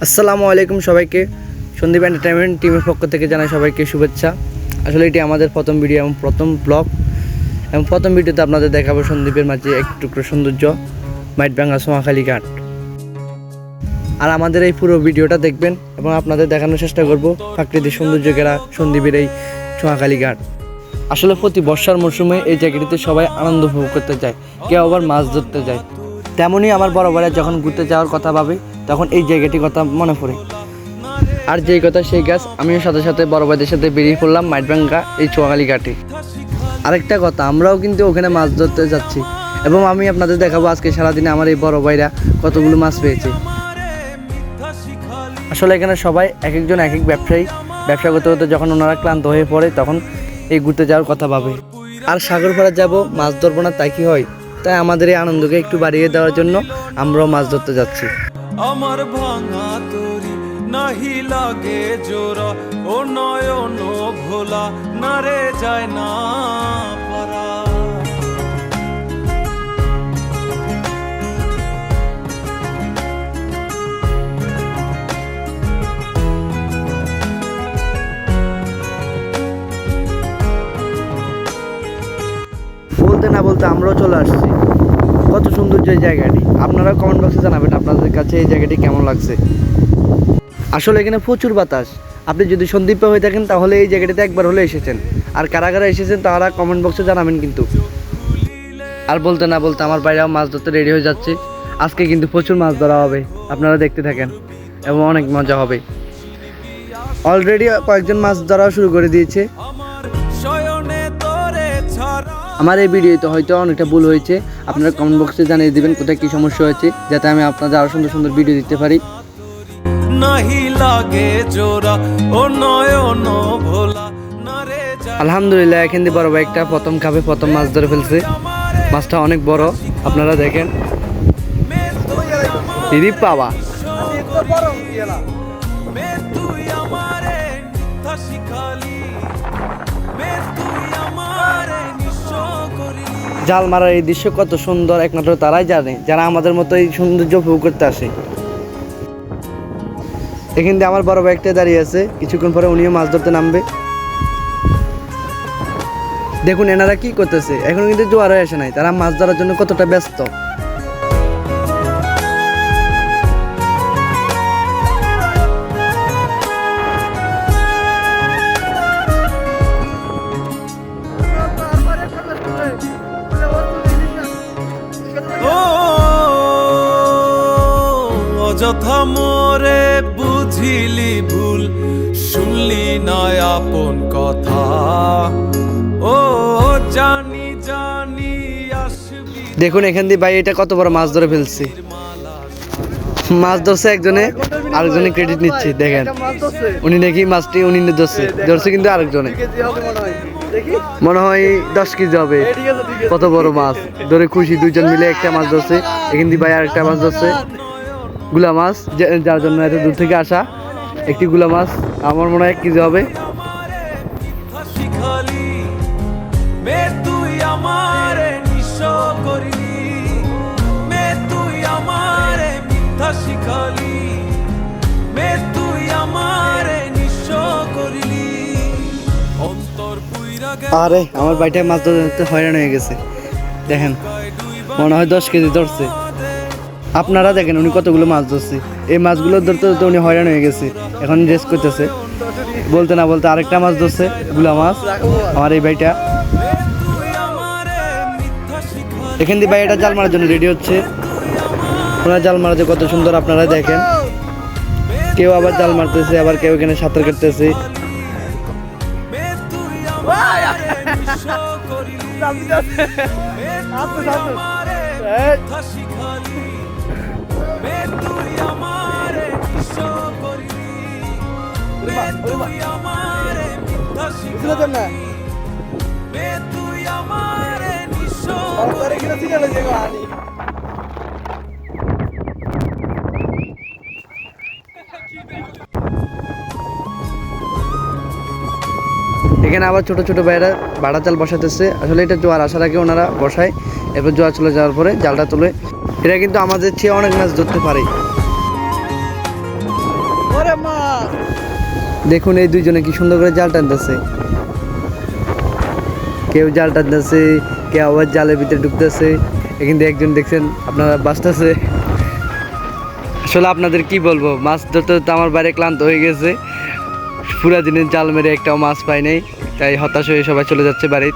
আসসালামু আলাইকুম সবাইকে। সন্দীপ এন্টারটেইনমেন্ট টিমের পক্ষ থেকে জানাই সবাইকে শুভেচ্ছা। আসলে এটি আমাদের প্রথম ভিডিও এবং প্রথম ব্লগ, এবং প্রথম ভিডিওতে আপনাদের দেখাবো সন্দীপের মাঝে এক টুকরো সৌন্দর্য, মাইটভাঙ্গা সোয়াখালী ঘাট। আর আমাদের এই পুরো ভিডিওটা দেখবেন এবং আপনাদের দেখানোর চেষ্টা করব প্রাকৃতিক সৌন্দর্য ঘেরা সন্দীপের এই সোয়াখালী ঘাট। আসলে প্রতি বর্ষার মরশুমে এই জায়গাটিতে সবাই আনন্দ উপভোগ করতে যায়, কেউ আবার মাছ ধরতে যায়। তেমনই আমার বড় ভাইরা যখন ঘুরতে যাওয়ার কথা ভাবে তখন এই জায়গাটির কথা মনে পড়ে। আর যেই কথা সেই গাছ, আমিও সাথে সাথে বড় ভাইদের সাথে বেরিয়ে পড়লাম মাইটভাঙ্গা এই সোয়াখালী ঘাটে। আরেকটা কথা, আমরাও কিন্তু ওখানে মাছ ধরতে যাচ্ছি এবং আমি আপনাদের দেখাবো আজকে সারাদিনে আমার এই বড় ভাইরা কতগুলো মাছ পেয়েছে। আসলে এখানে সবাই এক একজন এক এক ব্যবসায়ী, ব্যবসা করতে করতে যখন ওনারা ক্লান্ত হয়ে পড়ে তখন এই ঘুরতে যাওয়ার কথা ভাবে। আর সাগর পাড়ে যাব, মাছ ধরবো না তাই কি হয়? তাই আমাদের এই আনন্দকে একটু বাড়িয়ে দেওয়ার জন্য আমরাও মাছ ধরতে যাচ্ছি। আমার ভাঙা তরি নাহি লাগে জোড়া, ও নয়ন ভোলা না রে যায় না পারা। বলতে না বলতে আমরাও চলে আসছি। কত সৌন্দর্য এই জায়গাটি, আপনারা কমেন্ট বক্সে জানাবেন আপনাদের কাছে এই জায়গাটি কেমন লাগছে। আসলে এখানে প্রচুর বাতাস। আপনি যদি সন্দীপে হয়ে থাকেন তাহলে এই জায়গাটিতে একবার হলে এসেছেন, আর কারা কারা এসেছেন তারা কমেন্ট বক্সে জানাবেন কিন্তু। আর বলতে না বলতে আমার বাইরেও মাছ ধরতে রেডি হয়ে যাচ্ছে। আজকে কিন্তু প্রচুর মাছ ধরা হবে, আপনারা দেখতে থাকেন এবং অনেক মজা হবে। অলরেডি কয়েকজন মাছ ধরাও শুরু করে দিয়েছে। আমার এই ভিডিওতে হয়তো অনেকটা ভুল হয়েছে, আপনারা কমেন্ট বক্সে জানিয়ে দিবেন কোথায় কী সমস্যা হয়েছে, যাতে আমি আপনাদের আরও সুন্দর সুন্দর ভিডিও দিতে পারি। নাহি লাগে জোড়া, ও নয়ন ভোলা না রে যায়। আলহামদুলিল্লাহ, এখান দিয়ে বড় ভাই একটা প্রথম খাবে, প্রথম মাছ ধরে ফেলছে। মাছটা অনেক বড়, আপনারা দেখেন। দিদি পাওয়া জাল মারার এই দৃশ্য কত সুন্দর একমাত্র তারাই জানে যারা আমাদের মতো এই সৌন্দর্য উপভোগ করতে আসে। এখান দিয়ে আমার বড় ভাই একটা দাঁড়িয়ে আছে, কিছুক্ষণ পরে উনিও মাছ ধরতে নামবে। দেখুন এনারা কি করতেছে, এখন কিন্তু জোয়ার হয়ে আসে নাই, তারা মাছ ধরার জন্য কতটা ব্যস্ত। অযথা মোরে বুঝিলি ভুল, শুনলি না আপন কথা। ও জানি জানি আসবি। দেখুন এখান দিয়ে ভাই এটা কত বড় মাছ ধরে ফেলছে। মাছ ধরছে একজনে, আরেকজনে ক্রেডিট নিচ্ছে। দেখেন উনি নাকি মাছটি উনি ধরছে কিন্তু আরেকজনে মনে হয় 10 কেজি হবে। কত বড় মাছ ধরে খুশি, দুইজন মিলে একটা মাছ ধরছে। এখান দিয়ে ভাই আরেকটা মাছ ধরছে, গুলা মাছ, যার জন্য এত দূর থেকে আসা। একটি গুলা মাছ আমার মনে হয় 1 কেজি হবে। আরে আমার ভাইটা মাছ ধরতে হয়রান হয়ে গেছে। দেখেন মনে হয় 10 কেজি ধরছে। আপনারা দেখেন উনি কতগুলো মাছ ধরছে। এই মাছগুলো ধরতে ধরতে উনি হয়রান হয়ে গেছে, এখন রেস্ট করতেছে। বলতে না বলতে আরেকটা মাছ ধরছে, গুলা মাছ, আমার এই ভাইটা। এখান দিয়ে ভাই এটা জাল মারার জন্য রেডি হচ্ছে। ওনার জাল মারাতে কত সুন্দর আপনারা দেখেন। কেউ আবার জাল মারতেছে, আবার কেউ এখানে সাঁতার কাটতেছে। এখানে আবার ছোট ছোট ভাইরা ভাড়া জাল বসাতেছে। আসলে এটা জোয়ার আসার আগে ওনারা বসায়, এরপর জোয়ার চলে যাওয়ার পরে জালটা তোলে। এরা কিন্তু আমাদের চেয়ে অনেক মাছ ধরতে পারে। ওরে মাছ। দেখুন এই দুইজনে কি সুন্দর করে জাল টানতেছে, কেউ জাল টানতেছে, কেউ আবার জালের ভিতরে ঢুকতেছে। এখানে একজন দেখছেন আপনারা বাঁচতেছে। আসলে আপনাদের কি বলবো, মাছ ধরতে ধরতে আমার বাইরে ক্লান্ত হয়ে গেছে, পুরা দিনের জাল মেরে একটাও মাছ পাই নাই, তাই হতাশ হয়ে সবাই চলে যাচ্ছে বাড়ি।